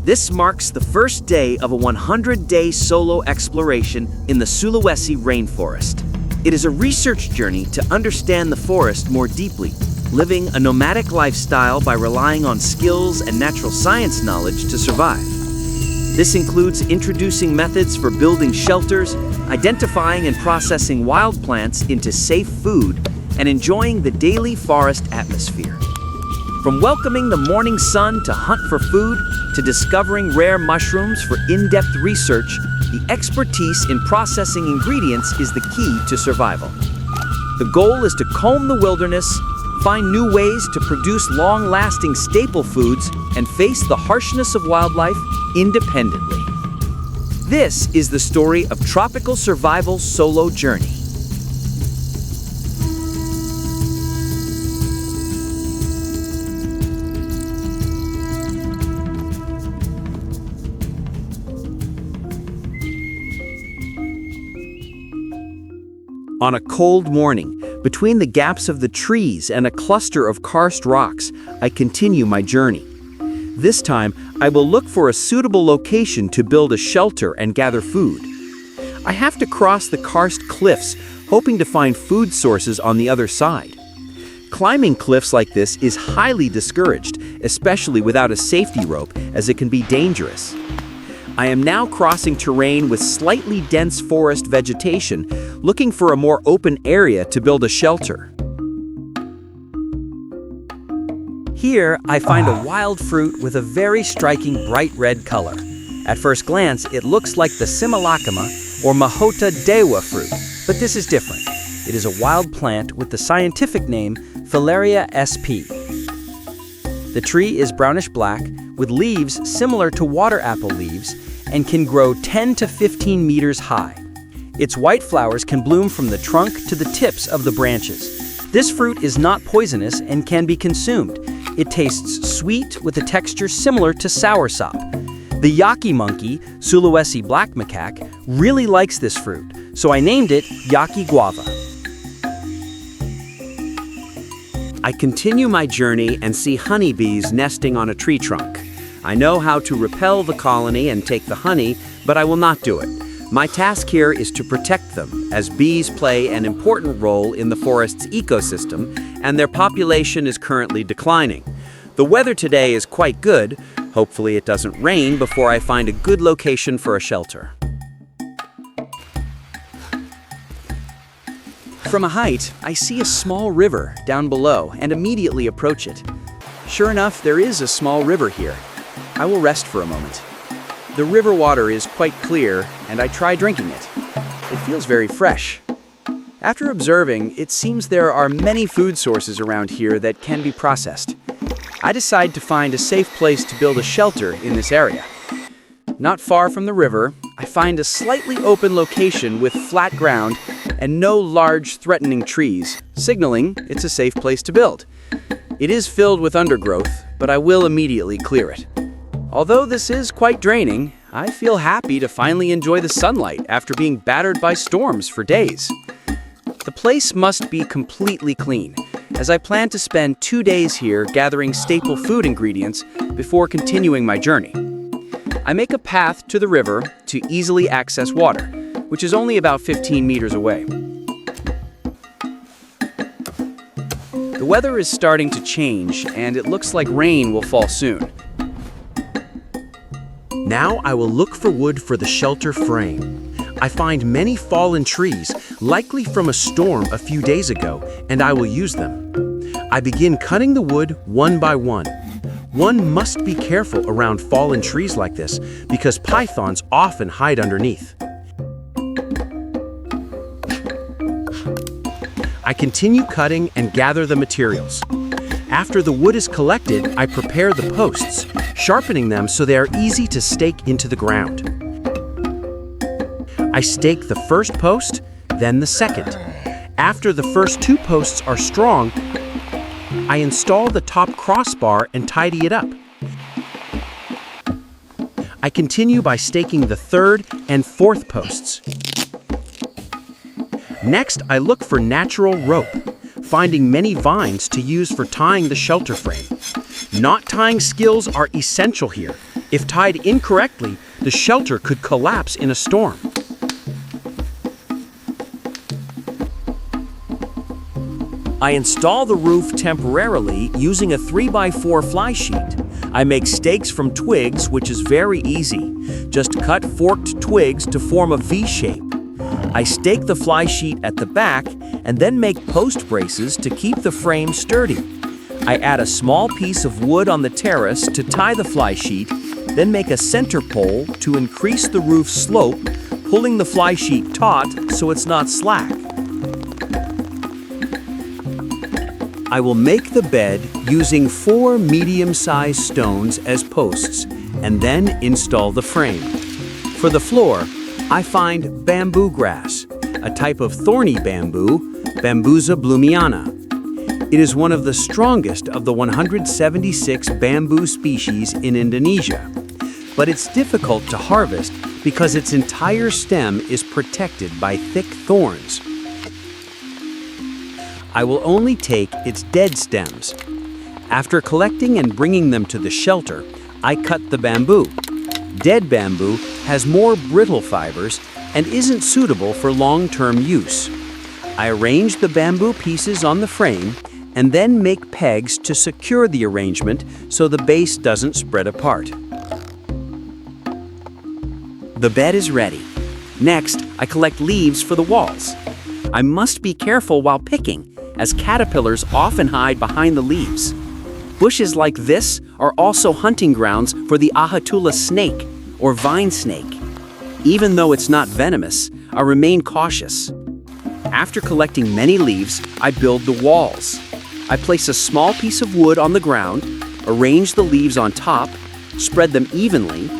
This marks the first day of a 100-day solo exploration in the Sulawesi Rainforest. It is a research journey to understand the forest more deeply, living a nomadic lifestyle by relying on skills and natural science knowledge to survive. This includes introducing methods for building shelters, identifying and processing wild plants into safe food, and enjoying the daily forest atmosphere. From welcoming the morning sun to hunt for food, to discovering rare mushrooms for in-depth research, the expertise in processing ingredients is the key to survival. The goal is to comb the wilderness, find new ways to produce long-lasting staple foods, and face the harshness of wildlife independently. This is the story of Tropical Survival's solo journey. On a cold morning, between the gaps of the trees and a cluster of karst rocks, I continue my journey. This time, I will look for a suitable location to build a shelter and gather food. I have to cross the karst cliffs, hoping to find food sources on the other side. Climbing cliffs like this is highly discouraged, especially without a safety rope, as it can be dangerous. I am now crossing terrain with slightly dense forest vegetation, looking for a more open area to build a shelter. Here, I find a wild fruit with a very striking bright red color. At first glance, it looks like the Similacama or Mahota dewa fruit, but this is different. It is a wild plant with the scientific name Filaria sp. The tree is brownish-black, with leaves similar to water apple leaves, and can grow 10 to 15 meters high. Its white flowers can bloom from the trunk to the tips of the branches. This fruit is not poisonous and can be consumed. It tastes sweet with a texture similar to soursop. The Yaki monkey, Sulawesi black macaque, really likes this fruit, so I named it Yaki Guava. I continue my journey and see honeybees nesting on a tree trunk. I know how to repel the colony and take the honey, but I will not do it. My task here is to protect them, as bees play an important role in the forest's ecosystem, and their population is currently declining. The weather today is quite good. Hopefully it doesn't rain before I find a good location for a shelter. From a height, I see a small river down below and immediately approach it. Sure enough, there is a small river here. I will rest for a moment. The river water is quite clear, and I try drinking it. It feels very fresh. After observing, it seems there are many food sources around here that can be processed. I decide to find a safe place to build a shelter in this area. Not far from the river, I find a slightly open location with flat ground and no large threatening trees, signaling it's a safe place to build. It is filled with undergrowth, but I will immediately clear it. Although this is quite draining, I feel happy to finally enjoy the sunlight after being battered by storms for days. The place must be completely clean, as I plan to spend 2 days here gathering staple food ingredients before continuing my journey. I make a path to the river to easily access water, which is only about 15 meters away. The weather is starting to change, and it looks like rain will fall soon. Now I will look for wood for the shelter frame. I find many fallen trees, likely from a storm a few days ago, and I will use them. I begin cutting the wood one by one. One must be careful around fallen trees like this because pythons often hide underneath. I continue cutting and gather the materials. After the wood is collected, I prepare the posts, sharpening them so they are easy to stake into the ground. I stake the first post, then the second. After the first 2 posts are strong, I install the top crossbar and tidy it up. I continue by staking the 3rd and 4th posts. Next, I look for natural rope, finding many vines to use for tying the shelter frame. Knot tying skills are essential here. If tied incorrectly, the shelter could collapse in a storm. I install the roof temporarily using a 3x4 fly sheet. I make stakes from twigs, which is very easy. Just cut forked twigs to form a V shape. I stake the fly sheet at the back and then make post braces to keep the frame sturdy. I add a small piece of wood on the terrace to tie the fly sheet, then make a center pole to increase the roof slope, pulling the fly sheet taut so it's not slack. I will make the bed using 4 medium-sized stones as posts and then install the frame. For the floor, I find bamboo grass, a type of thorny bamboo, Bambusa blumiana. It is one of the strongest of the 176 bamboo species in Indonesia, but it's difficult to harvest because its entire stem is protected by thick thorns. I will only take its dead stems. After collecting and bringing them to the shelter, I cut the bamboo. Dead bamboo has more brittle fibers and isn't suitable for long-term use. I arrange the bamboo pieces on the frame and then make pegs to secure the arrangement so the base doesn't spread apart. The bed is ready. Next, I collect leaves for the walls. I must be careful while picking, as caterpillars often hide behind the leaves. Bushes like this are also hunting grounds for the ahatula snake, or vine snake. Even though it's not venomous, I remain cautious. After collecting many leaves, I build the walls. I place a small piece of wood on the ground, arrange the leaves on top, spread them evenly,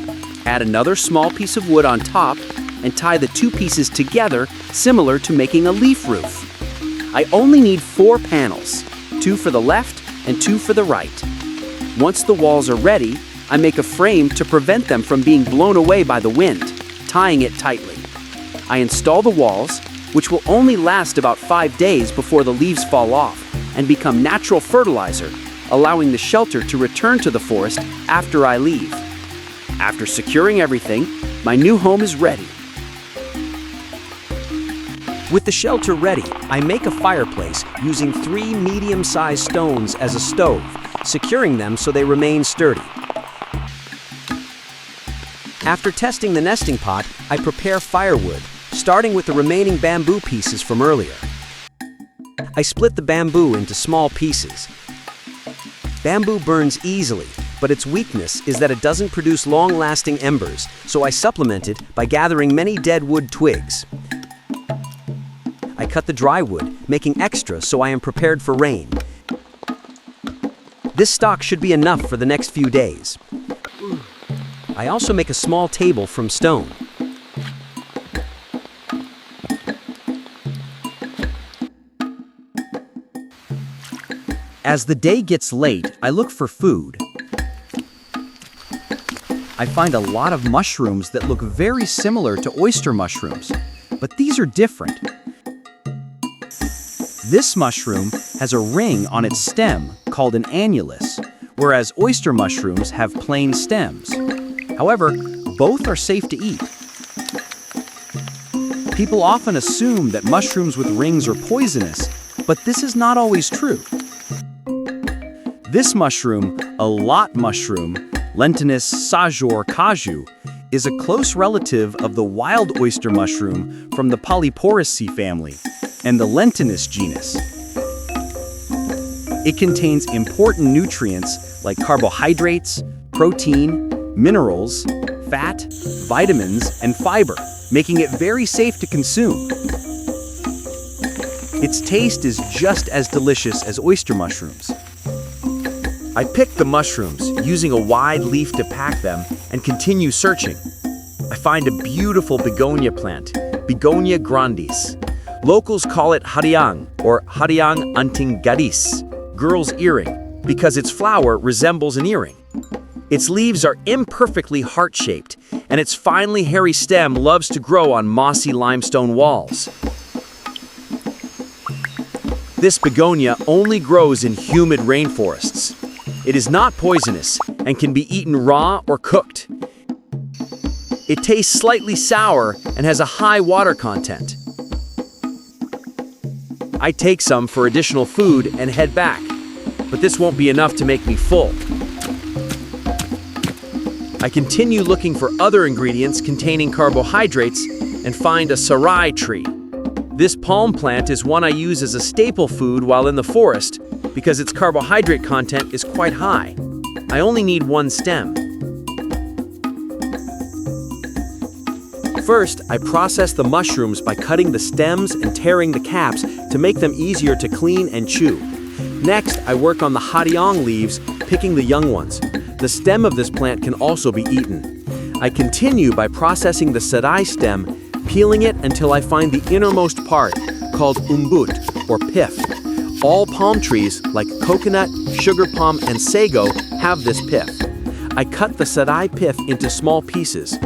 add another small piece of wood on top, and tie the 2 pieces together, similar to making a leaf roof. I only need 4 panels, 2 for the left and 2 for the right. Once the walls are ready, I make a frame to prevent them from being blown away by the wind, tying it tightly. I install the walls, which will only last about 5 days before the leaves fall off and become natural fertilizer, allowing the shelter to return to the forest after I leave. After securing everything, my new home is ready. With the shelter ready, I make a fireplace using 3 medium-sized stones as a stove, securing them so they remain sturdy. After testing the nesting pot, I prepare firewood, starting with the remaining bamboo pieces from earlier. I split the bamboo into small pieces. Bamboo burns easily, but its weakness is that it doesn't produce long-lasting embers, so I supplement it by gathering many dead wood twigs. I cut the dry wood, making extra so I am prepared for rain. This stock should be enough for the next few days. I also make a small table from stone. As the day gets late, I look for food. I find a lot of mushrooms that look very similar to oyster mushrooms, but these are different. This mushroom has a ring on its stem called an annulus, whereas oyster mushrooms have plain stems. However, both are safe to eat. People often assume that mushrooms with rings are poisonous, but this is not always true. This mushroom, a lot mushroom, Lentinus Mushrooms, is a close relative of the wild oyster mushroom from the Polyporiaceae family and the Lentinus genus. It contains important nutrients like carbohydrates, protein, minerals, fat, vitamins, and fiber, making it very safe to consume. Its taste is just as delicious as oyster mushrooms. I pick the mushrooms, using a wide leaf to pack them, and continue searching. I find a beautiful begonia plant, Begonia grandis. Locals call it hariang, or hariang anting gadis, girl's earring, because its flower resembles an earring. Its leaves are imperfectly heart-shaped, and its finely hairy stem loves to grow on mossy limestone walls. This begonia only grows in humid rainforests. It is not poisonous and can be eaten raw or cooked. It tastes slightly sour and has a high water content. I take some for additional food and head back, but this won't be enough to make me full. I continue looking for other ingredients containing carbohydrates and find a Sarai tree. This palm plant is one I use as a staple food while in the forest because its carbohydrate content is quite high. I only need one stem. First, I process the mushrooms by cutting the stems and tearing the caps to make them easier to clean and chew. Next, I work on the hariang leaves, picking the young ones. The stem of this plant can also be eaten. I continue by processing the Sarai stem, peeling it until I find the innermost part, called umbut, or pith. All palm trees, like coconut, sugar palm, and sago, have this pith. I cut the Sarai pith into small pieces.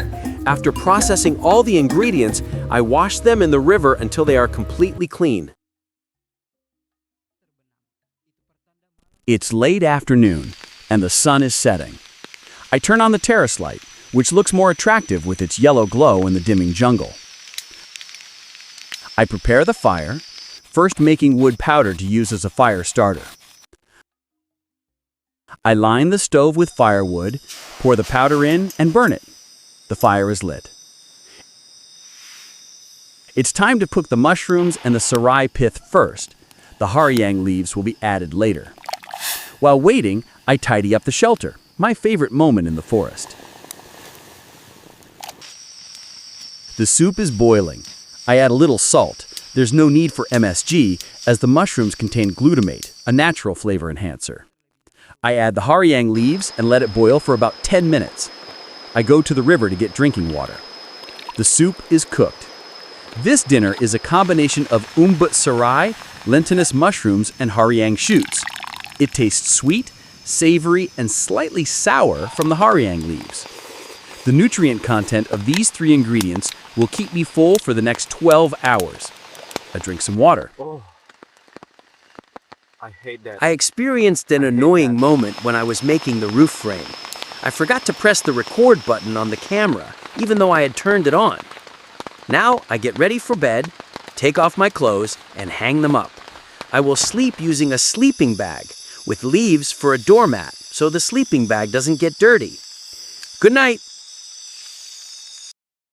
After processing all the ingredients, I wash them in the river until they are completely clean. It's late afternoon, and the sun is setting. I turn on the terrace light, which looks more attractive with its yellow glow in the dimming jungle. I prepare the fire, first making wood powder to use as a fire starter. I line the stove with firewood, pour the powder in, and burn it. The fire is lit. It's time to cook the mushrooms and the Sarai pith first. The hariang leaves will be added later. While waiting, I tidy up the shelter, my favorite moment in the forest. The soup is boiling. I add a little salt. There's no need for MSG, as the mushrooms contain glutamate, a natural flavor enhancer. I add the hariang leaves and let it boil for about 10 minutes. I go to the river to get drinking water. The soup is cooked. This dinner is a combination of Umbut Sarai, Lentinus mushrooms, and hariang shoots. It tastes sweet, savory, and slightly sour from the hariang leaves. The nutrient content of these three ingredients will keep me full for the next 12 hours. I drink some water. I hate that. I experienced an annoying moment when I was making the roof frame. I forgot to press the record button on the camera, even though I had turned it on. Now I get ready for bed, take off my clothes, and hang them up. I will sleep using a sleeping bag with leaves for a doormat so the sleeping bag doesn't get dirty. Good night.